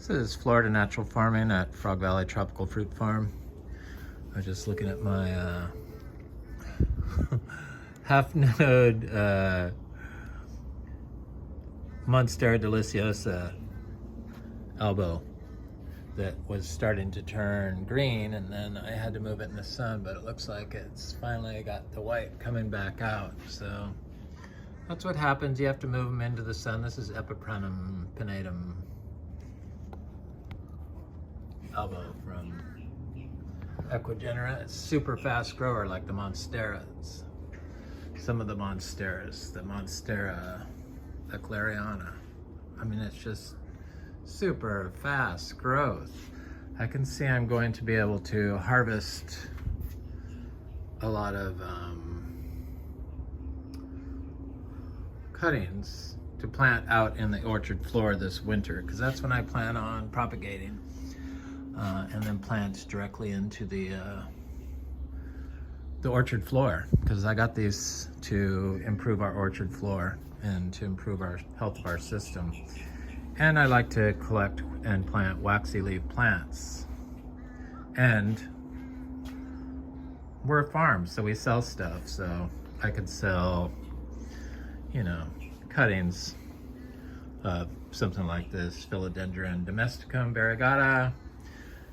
This is Florida Natural Farming at Frog Valley Tropical Fruit Farm. I was just looking at my half-node Monstera deliciosa elbow that was starting to turn green, and then I had to move it in the sun, but it looks like it's finally got the white coming back out. So that's what happens. You have to move them into the sun. This is Epiprenum pinnatum elbow from Equigenera. It's super fast grower like the Monsteras. Some of the Monsteras, the Monstera lechleriana. I mean, it's just super fast growth. I can see I'm going to be able to harvest a lot of cuttings to plant out in the orchard floor this winter, because that's when I plan on propagating, and then plant directly into the orchard floor, because I got these to improve our orchard floor and to improve our health of our system. And I like to collect and plant waxy leaf plants. And we're a farm, so we sell stuff. So I could sell, you know, cuttings of something like this, Philodendron domesticum variegata.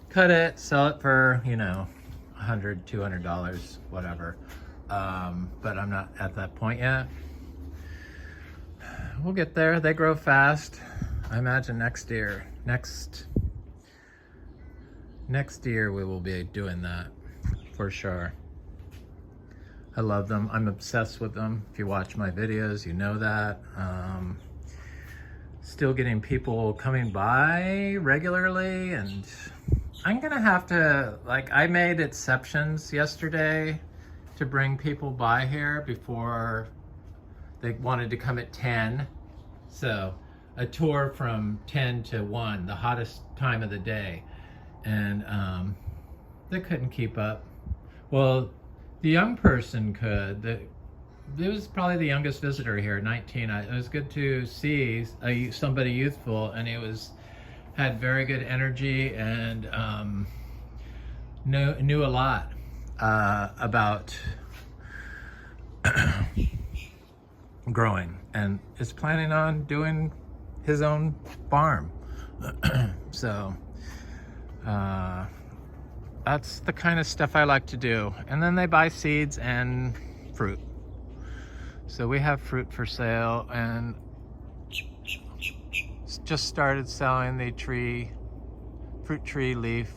Cut it, sell it for, you know, $100, $200, whatever. But I'm not at that point yet. We'll get there. They grow fast. I imagine next year we will be doing that for sure. I love them. I'm obsessed with them. If you watch my videos, you know that. Still getting people coming by regularly, and I'm gonna have to, like, I made exceptions yesterday to bring people by here before they wanted to come at 10. So a tour from 10 to 1, the hottest time of the day. And they couldn't keep up. Well, the young person could. It was probably the youngest visitor here, 19. It was good to see somebody youthful, and he had very good energy and knew a lot about growing, and is planning on doing his own farm. So that's the kind of stuff I like to do. And then they buy seeds and fruit. So we have fruit for sale, and just started selling the fruit tree leaf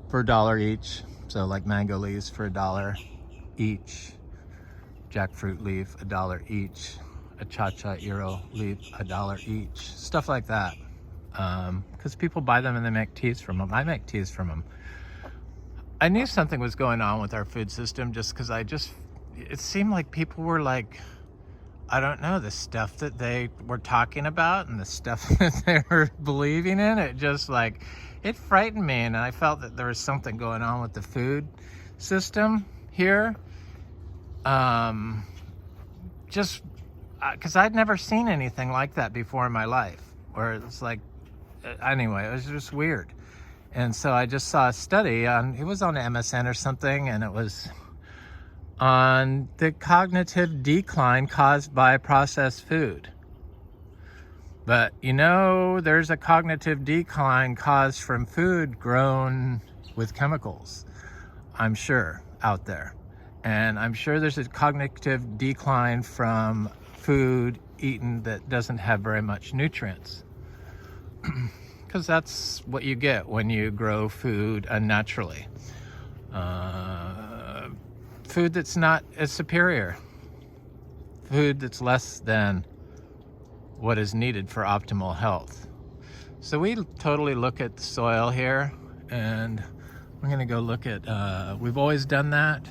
for $1 each. So like mango leaves for $1 each, jackfruit leaf $1 each, a cha-cha iro leaf $1 each, stuff like that. Because people buy them and they make teas from them. I make teas from them. I knew something was going on with our food system just because it seemed like people were like, I don't know, the stuff that they were talking about and the stuff that they were believing in, it frightened me, and I felt that there was something going on with the food system here. Just because I'd never seen anything like that before in my life, where it's like, anyway, it was just weird. And so I just saw a study it was on MSN or something, and it was on the cognitive decline caused by processed food. But you know, there's a cognitive decline caused from food grown with chemicals, I'm sure, out there. And I'm sure there's a cognitive decline from food eaten that doesn't have very much nutrients. Because that's what you get when you grow food unnaturally. Food that's not as superior. Food that's less than what is needed for optimal health. So we totally look at the soil here, and I'm gonna go look at, we've always done that.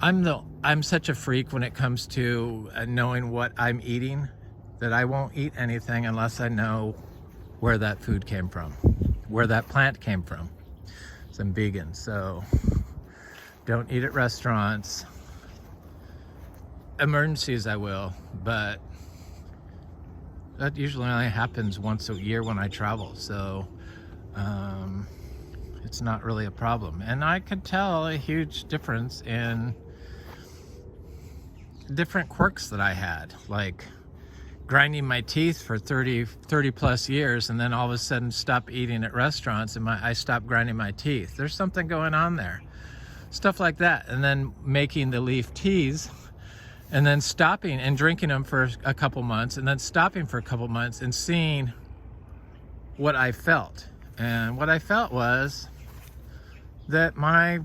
I'm such a freak when it comes to knowing what I'm eating, that I won't eat anything unless I know where that food came from, where that plant came from. So I'm vegan, so don't eat at restaurants. Emergencies I will, but that usually only happens once a year when I travel, so it's not really a problem. And I could tell a huge difference in different quirks that I had, like grinding my teeth for 30 plus years, and then all of a sudden stop eating at restaurants and I stopped grinding my teeth. There's something going on there. Stuff like that. And then making the leaf teas, and then stopping and drinking them for a couple months, and then stopping for a couple months and seeing what I felt. And what I felt was that my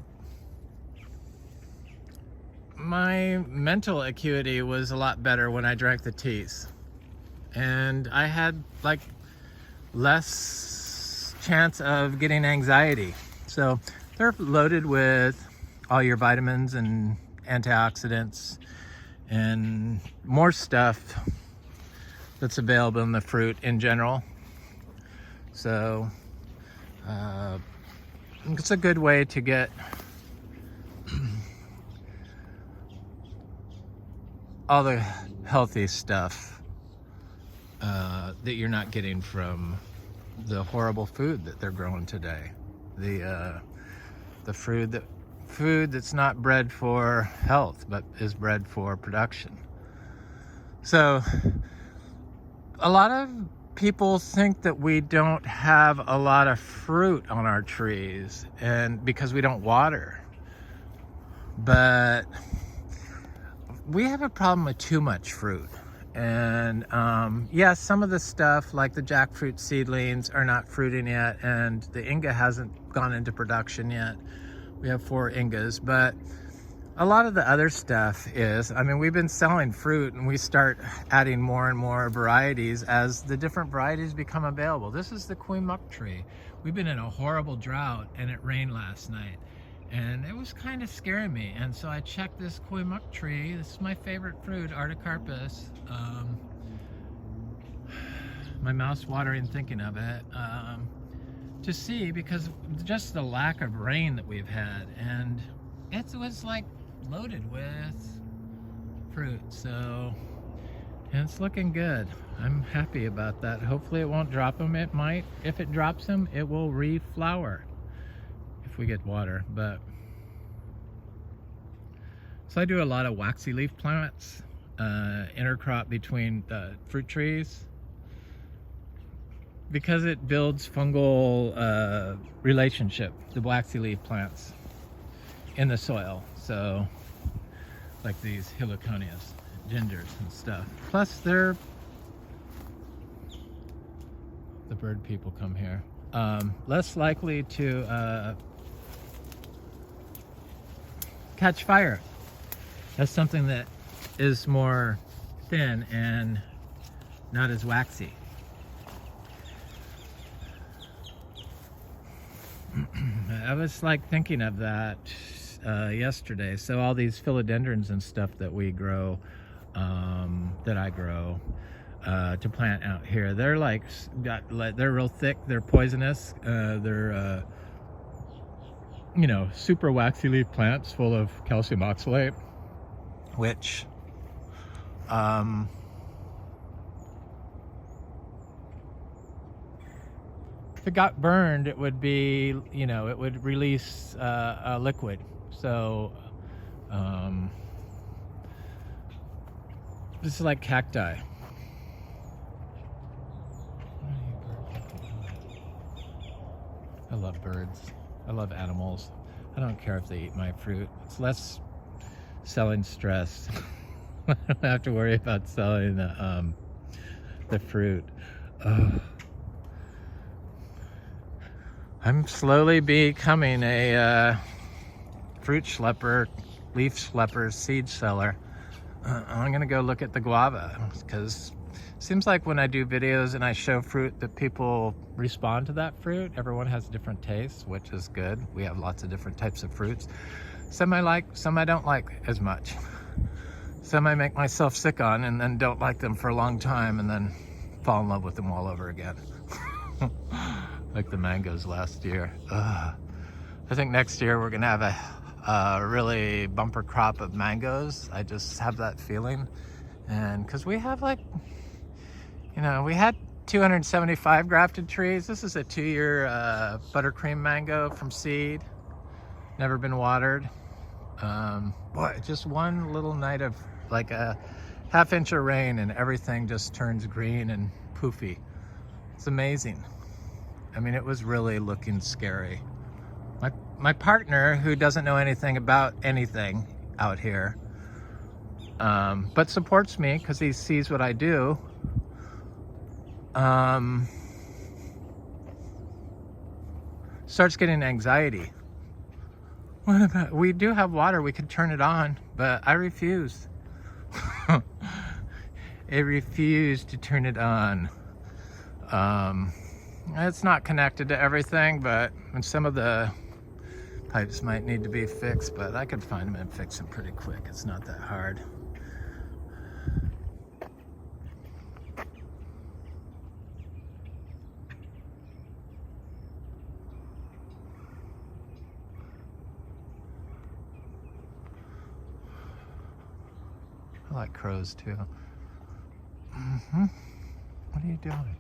mental acuity was a lot better when I drank the teas. And I had like less chance of getting anxiety. So they're loaded with all your vitamins and antioxidants and more stuff that's available in the fruit in general. So it's a good way to get all the healthy stuff that you're not getting from the horrible food that they're growing today. The food that's not bred for health, but is bred for production. So a lot of people think that we don't have a lot of fruit on our trees, and because we don't water. But we have a problem with too much fruit. And yeah, some of the stuff like the jackfruit seedlings are not fruiting yet, and the Inga hasn't gone into production yet. We have 4 Ingas, but a lot of the other stuff is, I mean, we've been selling fruit, and we start adding more and more varieties as the different varieties become available. This is the Queen-Muck tree. We've been in a horrible drought, and it rained last night, and it was kind of scaring me. And so I checked this Queen-Muck tree. This is my favorite fruit, Artocarpus. My mouth's watering thinking of it. To see, because just the lack of rain that we've had, and it was like loaded with fruit. So, and it's looking good. I'm happy about that. Hopefully it won't drop them. It might. If it drops them, it will reflower if we get water. But so I do a lot of waxy leaf plants, intercrop between fruit trees, because it builds fungal relationship, the waxy leaf plants, in the soil. So like these heliconias, gingers and stuff. Plus they're, the bird people come here, less likely to catch fire. That's something that is more thin and not as waxy. I was like thinking of that yesterday. So all these philodendrons and stuff that we grow, that I grow to plant out here, they're like, they're real thick, they're poisonous, they're you know, super waxy leaf plants full of calcium oxalate, which if it got burned, it would be, you know, it would release a liquid. So this is like cacti. I love birds. I love animals. I don't care if they eat my fruit. It's less selling stress. I don't have to worry about selling the fruit. I'm slowly becoming a fruit schlepper, leaf schlepper, seed seller. I'm gonna go look at the guava, because it seems like when I do videos and I show fruit that people respond to that fruit. Everyone has different tastes, which is good. We have lots of different types of fruits. Some I like, some I don't like as much. Some I make myself sick on and then don't like them for a long time and then fall in love with them all over again. Like the mangoes last year. I think next year we're gonna have a really bumper crop of mangoes. I just have that feeling. And because we have, like, You know, we had 275 grafted trees. This is a 2-year buttercream mango from seed. Never been watered. Boy, just one little night of like a half-inch of rain and everything just turns green and poofy. It's amazing. I mean, it was really looking scary. My partner, who doesn't know anything about anything out here, but supports me because he sees what I do, starts getting anxiety. What about, we do have water, we could turn it on, but I refuse. It refused to turn it on. It's not connected to everything, but some of the pipes might need to be fixed, but I could find them and fix them pretty quick. It's not that hard. I like crows too. What are you doing?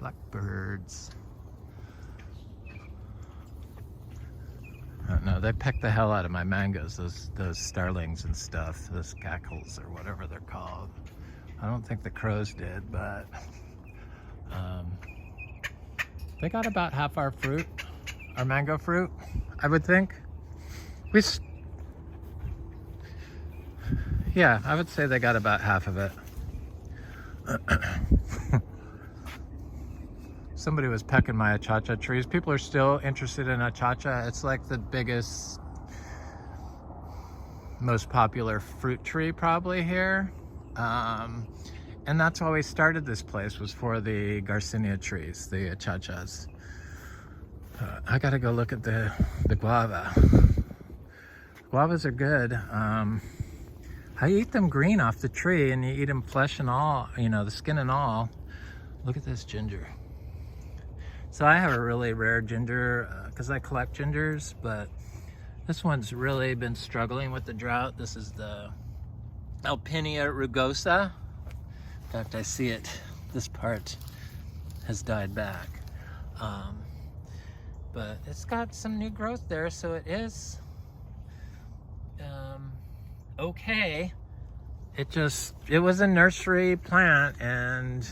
Blackbirds. I don't know, they peck the hell out of my mangoes, those starlings and stuff, those cackles or whatever they're called. I don't think the crows did, but they got about half our fruit, our mango fruit, I would think. Yeah, I would say they got about half of it. Somebody was pecking my achacha trees. People are still interested in achacha. It's like the biggest, most popular fruit tree probably here. And that's why we started this place, was for the Garcinia trees, the achachas. I gotta go look at the guava. Guavas are good. I eat them green off the tree, and you eat them flesh and all, you know, the skin and all. Look at this ginger. So I have a really rare ginger because I collect gingers, but this one's really been struggling with the drought. This is the Alpinia rugosa. In fact, I see it, this part has died back. But it's got some new growth there, so it is okay. It was a nursery plant, and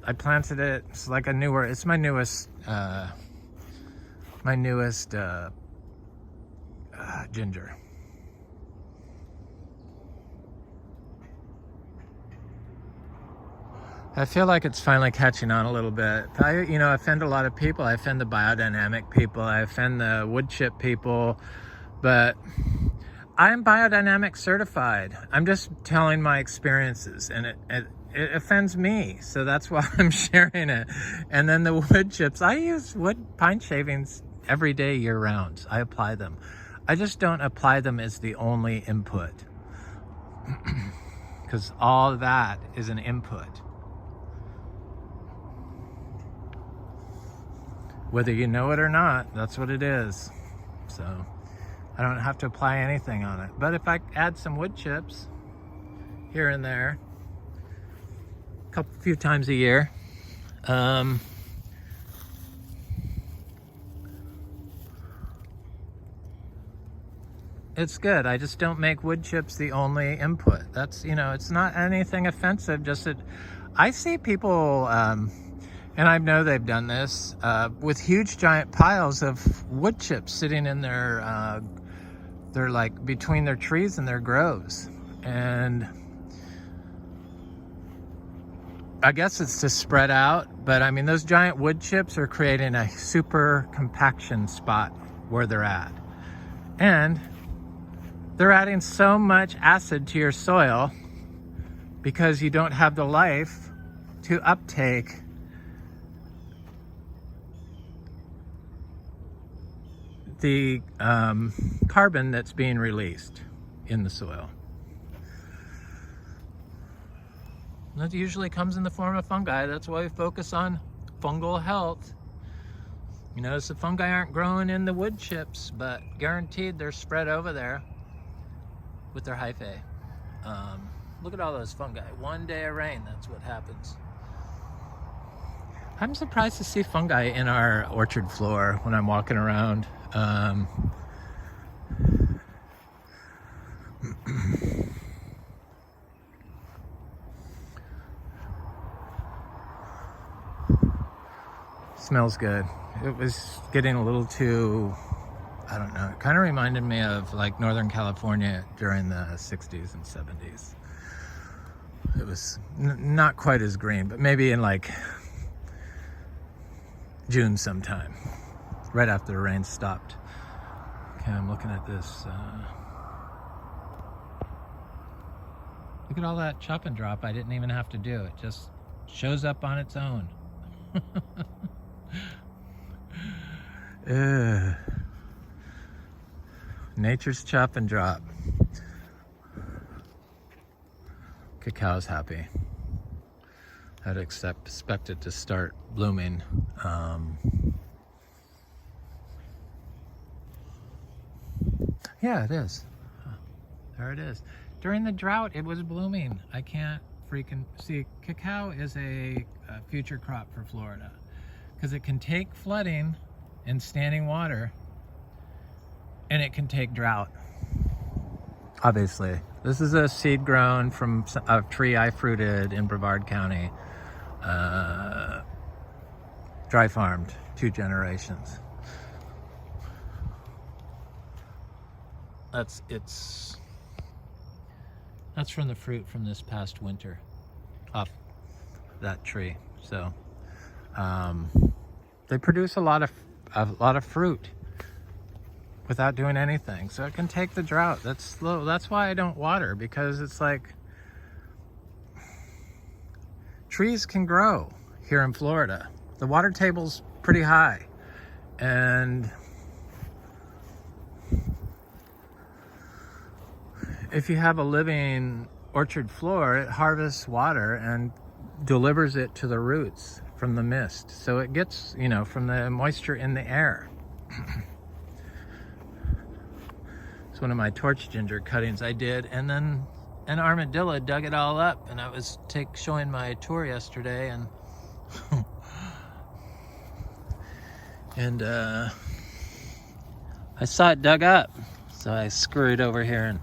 I planted it. It's like a newer, it's my newest ginger. I feel like it's finally catching on a little bit. I offend a lot of people. I offend the biodynamic people. I offend the wood chip people, but I'm biodynamic certified. I'm just telling my experiences, and it offends me, so that's why I'm sharing it. And then the wood chips, I use pine shavings every day, year round. I apply them. I just don't apply them as the only input, because all that is an input. Whether you know it or not, that's what it is. So I don't have to apply anything on it. But if I add some wood chips here and there, few times a year, it's good. I just don't make wood chips the only input. That's, it's not anything offensive, just that I see people, and I know they've done this, with huge giant piles of wood chips sitting in they're like between their trees and their groves. And I guess it's to spread out, but I mean, those giant wood chips are creating a super compaction spot where they're at. And they're adding so much acid to your soil because you don't have the life to uptake the carbon that's being released in the soil. That usually comes in the form of fungi. That's why we focus on fungal health. You notice the fungi aren't growing in the wood chips, but guaranteed they're spread over there with their hyphae. Look at all those fungi. One day of rain, that's what happens. I'm surprised to see fungi in our orchard floor when I'm walking around. Smells good. It was getting a little too, I don't know, it kind of reminded me of like Northern California during the 60s and 70s. It was not quite as green, but maybe in like June sometime, right after the rain stopped. Okay, I'm looking at this. Look at all that chop and drop. I didn't even have to do it. Just shows up on its own. Nature's chop and drop. Cacao's happy. I'd expect it to start blooming. Yeah, it is. There it is. During the drought, it was blooming. I can't freaking see. Cacao is a future crop for Florida because it can take flooding and standing water, and it can take drought. Obviously, this is a seed grown from a tree I fruited in Brevard County, dry farmed 2 generations. That's from the fruit from this past winter off that tree. So they produce a lot of fruit without doing anything, so it can take the drought. That's slow. That's why I don't water, because it's like trees can grow here in Florida. The water table's pretty high, and if you have a living orchard floor, it harvests water and delivers it to the roots from the mist. So it gets, from the moisture in the air. It's one of my torch ginger cuttings I did, and then an armadillo dug it all up, and I was showing my tour yesterday, and I saw it dug up, so I scurried over here and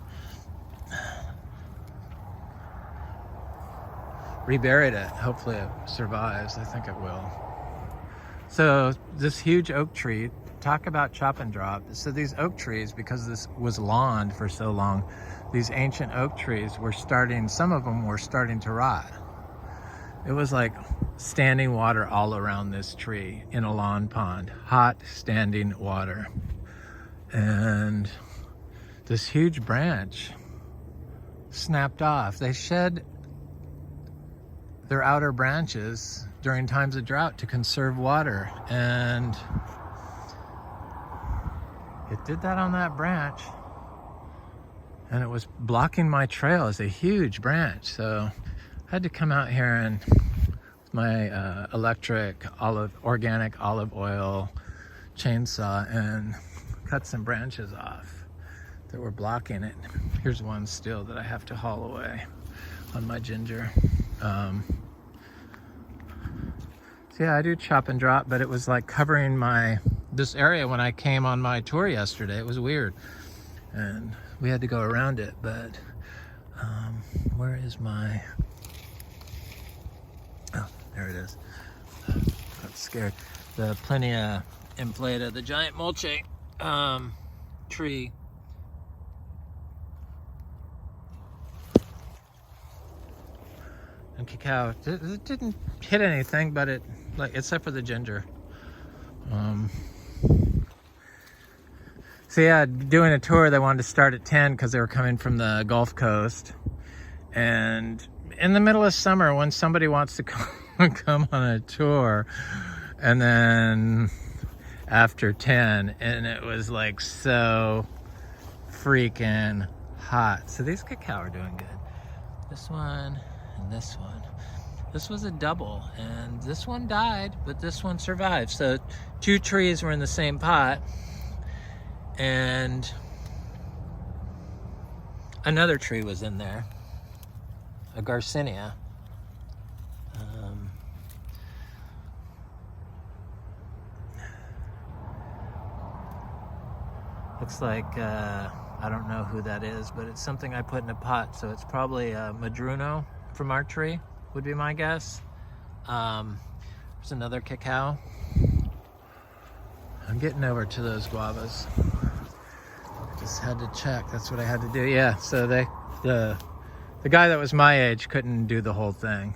reburied it. Hopefully it survives. I think it will. So this huge oak tree, talk about chop and drop. So these oak trees, because this was lawned for so long, these ancient oak trees were some of them were starting to rot. It was like standing water all around this tree in a lawn pond, hot standing water. And this huge branch snapped off. They shed their outer branches during times of drought to conserve water, and it did that on that branch, and it was blocking my trail. It's a huge branch, so I had to come out here and with my electric organic olive oil chainsaw and cut some branches off that were blocking it. Here's one still that I have to haul away on my ginger. So yeah, I do chop and drop, but it was like covering this area when I came on my tour yesterday. It was weird, and we had to go around it. But where is my? Oh, there it is. Got scared. The Plinia inflata, the giant mulch tree. And cacao, it didn't hit anything, but except for the ginger. So yeah, doing a tour, they wanted to start at 10 because they were coming from the Gulf Coast. And in the middle of summer, when somebody wants to come on a tour, and then after 10, and it was like so freaking hot. So these cacao are doing good. This one and this one. This was a double, and this one died, but this one survived. So 2 trees were in the same pot, and another tree was in there, a Garcinia. Looks like, I don't know who that is, but it's something I put in a pot, so it's probably a Madruno from our tree, would be my guess. There's another cacao. I'm getting over to those guavas. Just had to check, that's what I had to do. Yeah, so the guy that was my age couldn't do the whole thing.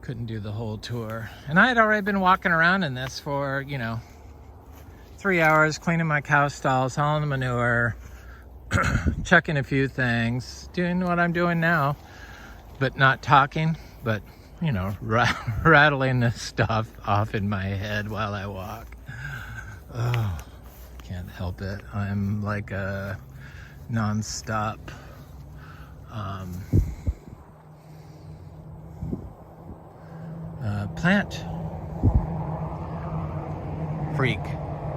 Couldn't do the whole tour. And I had already been walking around in this for, 3 hours, cleaning my cow stalls, hauling the manure, checking a few things, doing what I'm doing now, but not talking, but, rattling this stuff off in my head while I walk. Oh, can't help it. I'm like a non-stop plant freak.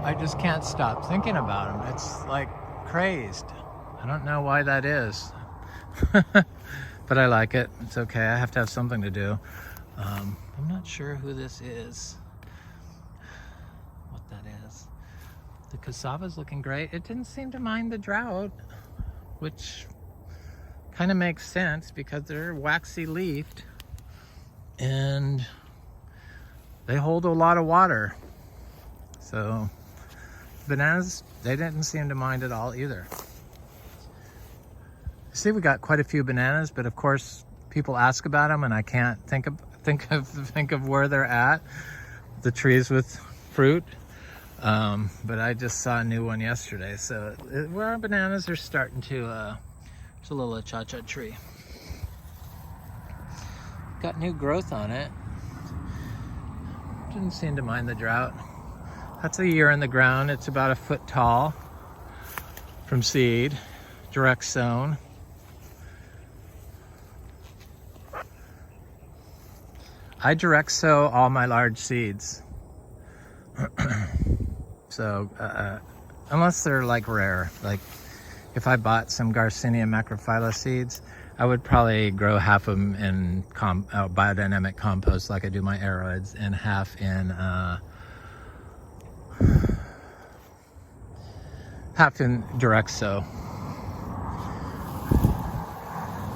I just can't stop thinking about them. It's like crazed. I don't know why that is. But I like it. It's okay. I have to have something to do. I'm not sure who this is. What that is. The cassava's looking great. It didn't seem to mind the drought, which kind of makes sense because they're waxy leafed and they hold a lot of water. So bananas, they didn't seem to mind at all either. See, we got quite a few bananas, but of course people ask about them and I can't think of where they're at. The trees with fruit. But I just saw a new one yesterday. So where our bananas are starting to, there's a little cha-cha tree. Got new growth on it. Didn't seem to mind the drought. That's a year in the ground. It's about 1 foot tall from seed, direct sown. I direct sow all my large seeds. So, unless they're like rare, like if I bought some Garcinia macrophylla seeds, I would probably grow half of them in biodynamic compost like I do my aroids, and half in direct sow.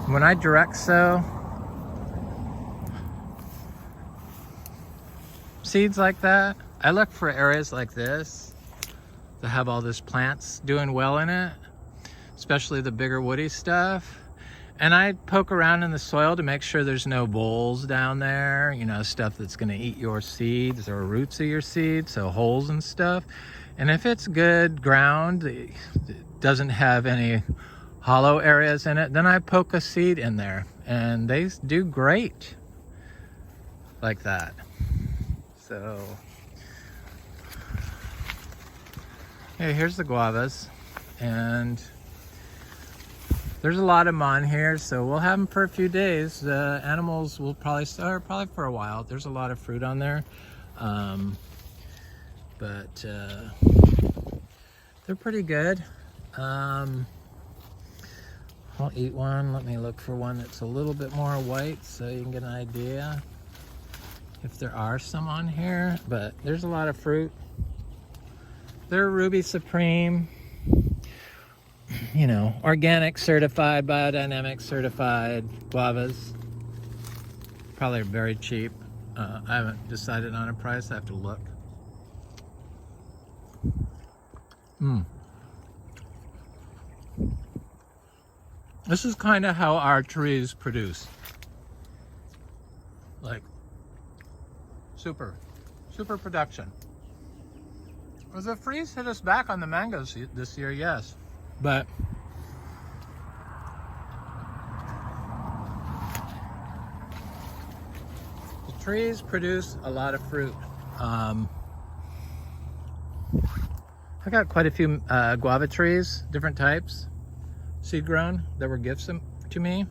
When I direct sow seeds like that, I look for areas like this that have all this plants doing well in it, especially the bigger woody stuff. And I poke around in the soil to make sure there's no bolls down there, stuff that's going to eat your seeds or roots of your seeds, so holes and stuff. And if it's good ground, it doesn't have any hollow areas in it, then I poke a seed in there and they do great like that. So yeah, here's the guavas, and there's a lot of them on here, so we'll have them for a few days. The animals will probably for a while. There's a lot of fruit on there, but they're pretty good. I'll eat one. Let me look for one that's a little bit more white so you can get an idea if there are some on here, but there's a lot of fruit. They're Ruby Supreme, organic certified, biodynamic certified guavas. Probably very cheap. I haven't decided on a price. I have to look. This is kind of how our trees produce. Like, super production. Was the freeze hit us back on the mangoes this year? Yes, but the trees produce a lot of fruit. I got quite a few guava trees, different types, seed grown, that were gifts to me.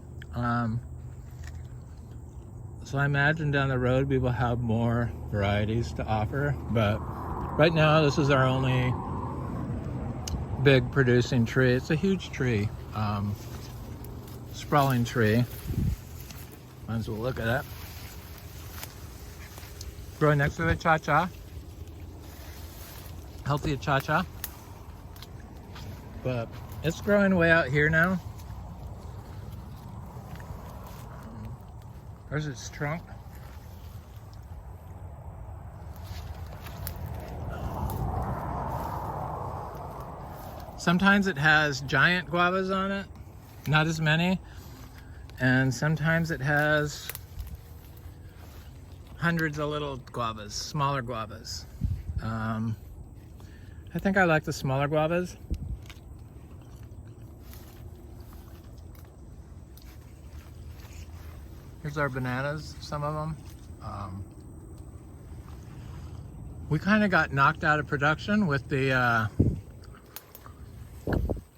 So I imagine down the road we will have more varieties to offer, but right now this is our only big producing tree. It's a huge tree, sprawling tree. Might as well look at it. Growing next to the cha-cha, healthy cha-cha, but it's growing way out here now. There's its trunk. Sometimes it has giant guavas on it, not as many, and sometimes it has hundreds of little guavas, smaller guavas. I think I like the smaller guavas. Here's our bananas, some of them. We kind of got knocked out of production with the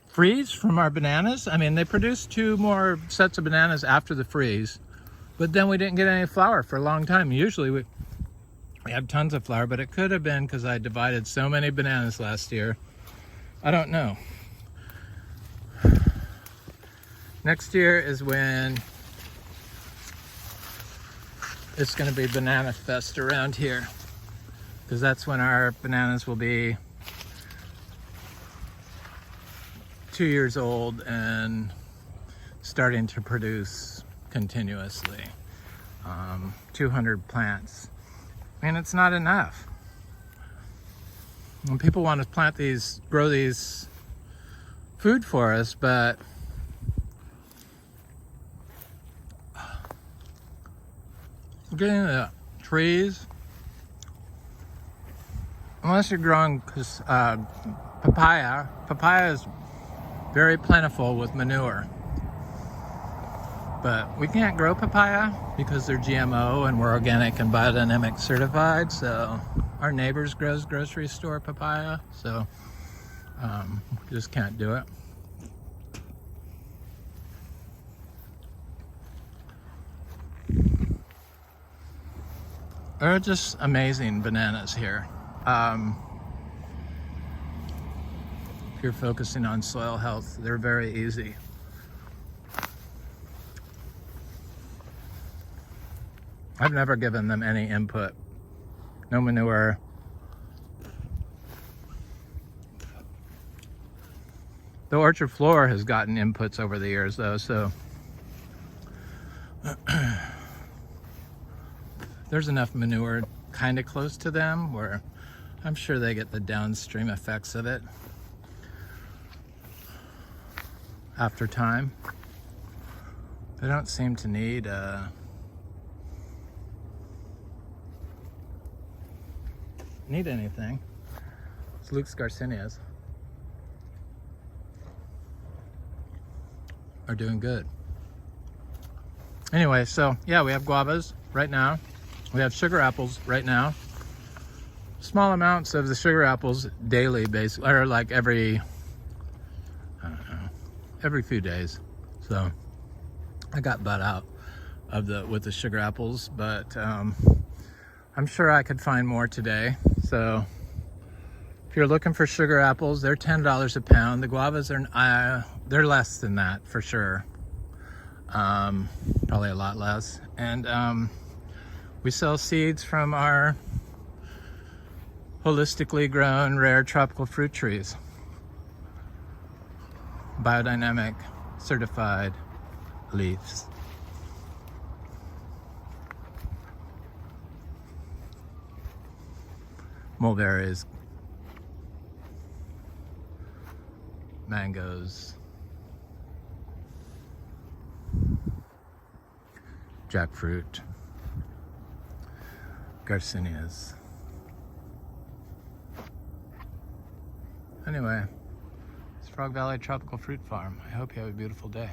freeze from our bananas. I mean, they produced 2 more sets of bananas after the freeze, but then we didn't get any flour for a long time. Usually we have tons of flour, but it could have been because I divided so many bananas last year. I don't know. Next year is when it's going to be Banana Fest around here, because that's when our bananas will be 2 years old and starting to produce continuously. 200 plants. I mean, it's not enough. And people want to plant these, grow these food for us, but getting the trees, unless you're growing papaya is very plentiful with manure, but we can't grow papaya because they're GMO and we're organic and biodynamic certified. So our neighbors grows grocery store papaya, so we just can't do it. They're just amazing bananas here. If you're focusing on soil health, they're very easy. I've never given them any input. No manure. The orchard floor has gotten inputs over the years though, so there's enough manure kind of close to them where I'm sure they get the downstream effects of it after time. They don't seem to need anything. It's Luke's Garcinias are doing good. Anyway, so yeah, we have guavas right now. We have sugar apples right now. Small amounts of the sugar apples daily, basically, or like every, I don't know, every few days. So I got butt out of with the sugar apples, but I'm sure I could find more today. So if you're looking for sugar apples, they're $10 a pound. The guavas are they're less than that for sure. Probably a lot less. And we sell seeds from our holistically grown rare tropical fruit trees. Biodynamic certified leaves. Mulberries, mangoes, jackfruit, garcinias. Anyway, it's Frog Valley Tropical Fruit Farm. I hope you have a beautiful day.